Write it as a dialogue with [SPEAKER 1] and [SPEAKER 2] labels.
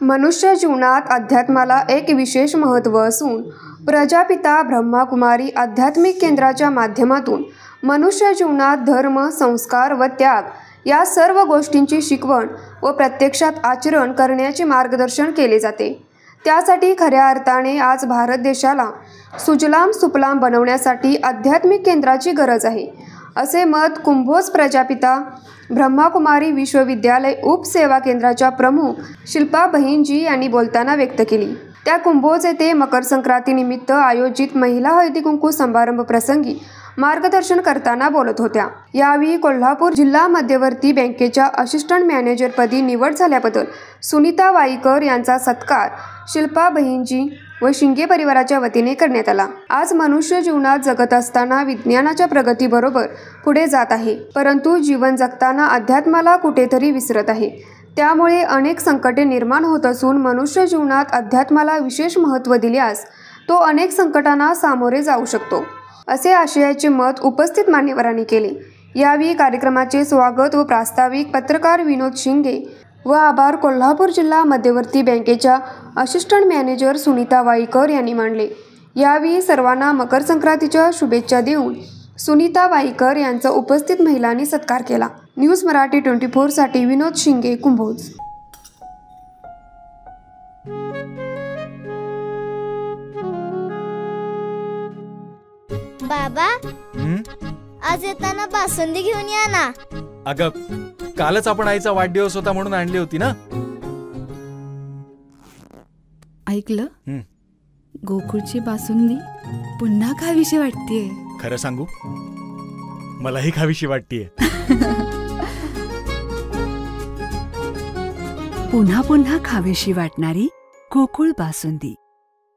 [SPEAKER 1] मनुष्य जीवनात अध्यात्माला एक विशेष महत्त्व असून प्रजापिता ब्रह्माकुमारी आध्यात्मिक केंद्राच्या माध्यमातून मनुष्य जीवनात धर्म, संस्कार व त्याग या सर्व गोष्टींची शिकवण व प्रत्यक्षात आचरण करण्याचे मार्गदर्शन केले जाते। त्यासाठी खऱ्या अर्थाने आज भारत देशाला सुजलाम सुफलाम बनवण्यासाठी आध्यात्मिक केंद्राची गरज आहे, असे मत कुंभोज प्रजापिता ब्रह्माकुमारी विश्वविद्यालय उपसेवा केंद्राच्या प्रमुख शिल्पा बहिनजी यांनी बोलताना व्यक्त केली। त्या कुंभोज येथे मकर संक्रांतीनिमित्त आयोजित महिला हळदी कुंकू समारंभ प्रसंगी मार्गदर्शन करताना बोलत होत्या। यावेळी कोल्हापूर जिल्हा मध्यवर्ती बँकेच्या असिस्टंट मॅनेजरपदी निवड झाल्याबद्दल सुनीता वाईकर यांचा सत्कार शिल्पा बहिनजी व शिंगे परिवाराच्या वतीने करण्यात आला। आज मनुष्य जीवनात जगत असताना विज्ञानाच्या प्रगतीबरोबर पुढे जात आहे, परंतु जीवन जगताना अध्यात्माला कुठेतरी विसरत आहे। त्यामुळे अनेक संकटे निर्माण होत असून मनुष्य जीवनात अध्यात्माला विशेष महत्त्व दिल्यास तो अनेक संकटांना सामोरे जाऊ शकतो, असे आशयाचे मत उपस्थित मान्यवरांनी केले। यावेळी कार्यक्रमाचे स्वागत व प्रास्ताविक पत्रकार विनोद शिंगे व आभार कोल्हापूर जिल्हा मध्यवर्ती बँकेच्या असिस्टंट मॅनेजर सुनीता वाईकर यांनी मांडले। यावेळी सर्वांना मकर संक्रांतीच्या शुभेच्छा देऊन सुनीता वाईकर यांचा उपस्थित महिलांनी सत्कार केला। न्यूज मराठी 24 साठी विनोद शिंगे, कुंभोज।
[SPEAKER 2] बाबा, आज येताना बासुंदी घेऊन या ना।
[SPEAKER 3] अगं, कालच आपण आईचा वाढदिवस होता म्हणून आणली होती ना।
[SPEAKER 4] ऐकलं, गोकुळची बासुंदी पुन्हा खावीशी वाटतेय।
[SPEAKER 3] खरं सांगू, मलाही खावीशी वाटतेय।
[SPEAKER 4] पुन्हा पुन्हा खावीशी वाटणारी गोकुळ बासुंदी।